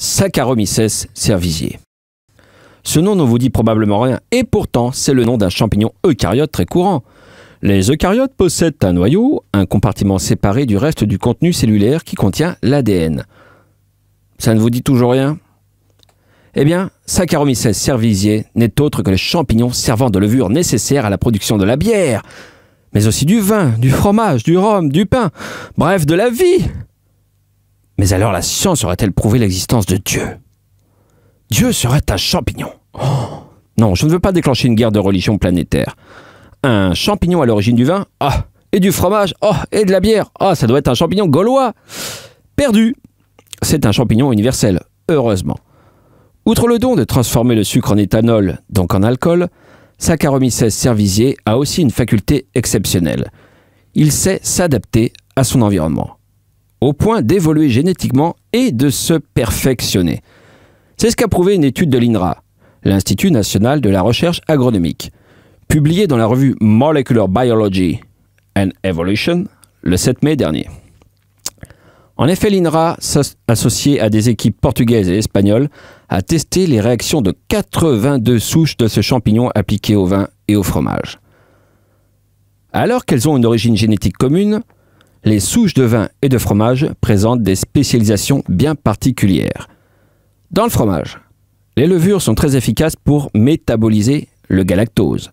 Saccharomyces cerevisiae. Ce nom ne vous dit probablement rien, et pourtant c'est le nom d'un champignon eucaryote très courant. Les eucaryotes possèdent un noyau, un compartiment séparé du reste du contenu cellulaire qui contient l'ADN. Ça ne vous dit toujours rien? Eh bien, Saccharomyces cerevisiae n'est autre que le champignon servant de levure nécessaire à la production de la bière, mais aussi du vin, du fromage, du rhum, du pain, bref, de la vie. Mais alors la science aurait-elle prouvé l'existence de Dieu? Dieu serait un champignon. Oh. Non, je ne veux pas déclencher une guerre de religion planétaire. Un champignon à l'origine du vin, ah, et du fromage, oh, et de la bière, ah, ça doit être un champignon gaulois. Perdu. C'est un champignon universel, heureusement. Outre le don de transformer le sucre en éthanol, donc en alcool, Saccharomyces cerevisiae a aussi une faculté exceptionnelle. Il sait s'adapter à son environnement, au point d'évoluer génétiquement et de se perfectionner. C'est ce qu'a prouvé une étude de l'INRA, l'Institut national de la recherche agronomique, publiée dans la revue Molecular Biology and Evolution le 7 mai dernier. En effet, l'INRA, associée à des équipes portugaises et espagnoles, a testé les réactions de 82 souches de ce champignon appliquées au vin et au fromage. Alors qu'elles ont une origine génétique commune, les souches de vin et de fromage présentent des spécialisations bien particulières. Dans le fromage, les levures sont très efficaces pour métaboliser le galactose,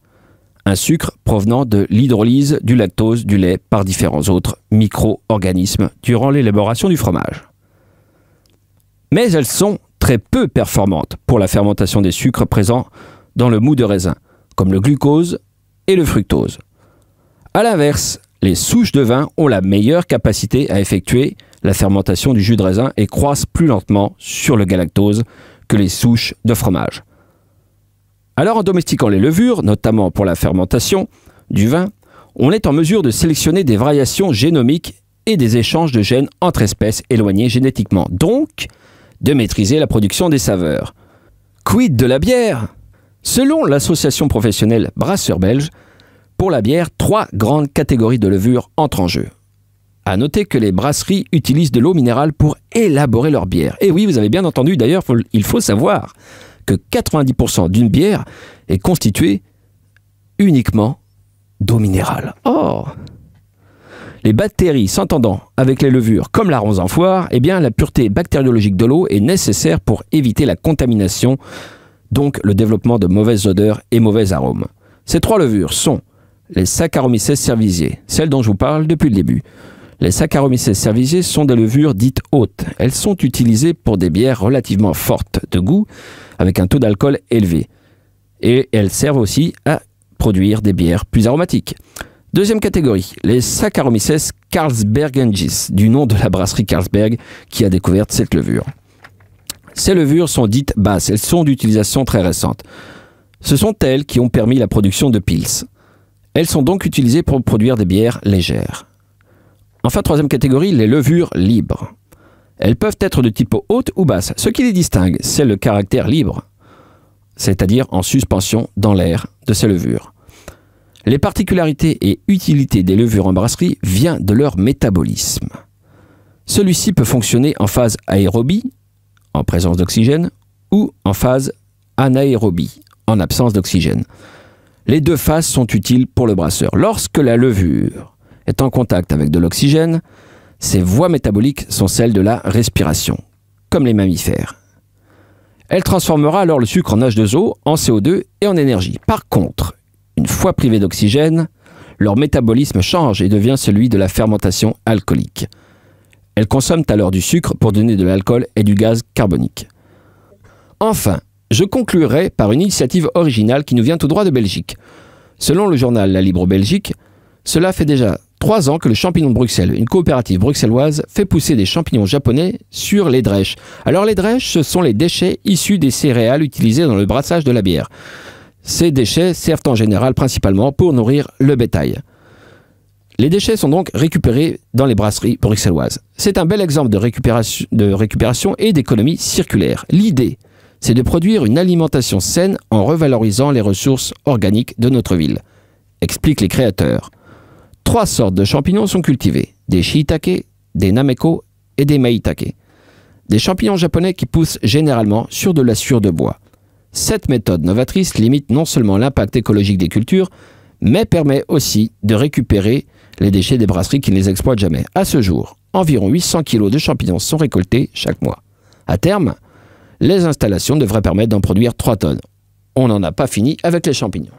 un sucre provenant de l'hydrolyse du lactose du lait par différents autres micro-organismes durant l'élaboration du fromage. Mais elles sont très peu performantes pour la fermentation des sucres présents dans le mou de raisin, comme le glucose et le fructose. A l'inverse, les souches de vin ont la meilleure capacité à effectuer la fermentation du jus de raisin et croissent plus lentement sur le galactose que les souches de fromage. Alors en domestiquant les levures, notamment pour la fermentation du vin, on est en mesure de sélectionner des variations génomiques et des échanges de gènes entre espèces éloignées génétiquement, donc de maîtriser la production des saveurs. Quid de la bière? Selon l'association professionnelle Brasseurs Belges, pour la bière, 3 grandes catégories de levures entrent en jeu. À noter que les brasseries utilisent de l'eau minérale pour élaborer leur bière. Et oui, vous avez bien entendu, d'ailleurs, il faut savoir que 90% d'une bière est constituée uniquement d'eau minérale. Oh! Les bactéries s'entendant avec les levures comme la ronce en foire, eh bien la pureté bactériologique de l'eau est nécessaire pour éviter la contamination, donc le développement de mauvaises odeurs et mauvais arômes. Ces 3 levures sont les Saccharomyces cerevisiae, celles dont je vous parle depuis le début. Les Saccharomyces cerevisiae sont des levures dites hautes. Elles sont utilisées pour des bières relativement fortes de goût, avec un taux d'alcool élevé. Et elles servent aussi à produire des bières plus aromatiques. Deuxième catégorie, les Saccharomyces carlsbergensis, du nom de la brasserie Carlsberg qui a découvert cette levure. Ces levures sont dites basses, elles sont d'utilisation très récente. Ce sont elles qui ont permis la production de Pils. Elles sont donc utilisées pour produire des bières légères. Enfin, troisième catégorie, les levures libres. Elles peuvent être de type haute ou basse. Ce qui les distingue, c'est le caractère libre, c'est-à-dire en suspension dans l'air de ces levures. Les particularités et utilités des levures en brasserie viennent de leur métabolisme. Celui-ci peut fonctionner en phase aérobie, en présence d'oxygène, ou en phase anaérobie, en absence d'oxygène. Les 2 phases sont utiles pour le brasseur. Lorsque la levure est en contact avec de l'oxygène, ses voies métaboliques sont celles de la respiration, comme les mammifères. Elle transformera alors le sucre en H2O, en CO2 et en énergie. Par contre, une fois privée d'oxygène, leur métabolisme change et devient celui de la fermentation alcoolique. Elles consomment alors du sucre pour donner de l'alcool et du gaz carbonique. Enfin, je conclurai par une initiative originale qui nous vient tout droit de Belgique. Selon le journal La Libre Belgique, cela fait déjà 3 ans que le champignon de Bruxelles, une coopérative bruxelloise, fait pousser des champignons japonais sur les drèches. Alors les drèches, ce sont les déchets issus des céréales utilisés dans le brassage de la bière. Ces déchets servent en général principalement pour nourrir le bétail. Les déchets sont donc récupérés dans les brasseries bruxelloises. C'est un bel exemple de récupération et d'économie circulaire. L'idée, c'est de produire une alimentation saine en revalorisant les ressources organiques de notre ville, expliquent les créateurs. 3 sortes de champignons sont cultivés, des shiitake, des nameko et des maitake. Des champignons japonais qui poussent généralement sur de la sciure de bois. Cette méthode novatrice limite non seulement l'impact écologique des cultures, mais permet aussi de récupérer les déchets des brasseries qui ne les exploitent jamais. À ce jour, environ 800 kg de champignons sont récoltés chaque mois. À terme, les installations devraient permettre d'en produire 3 tonnes. On n'en a pas fini avec les champignons.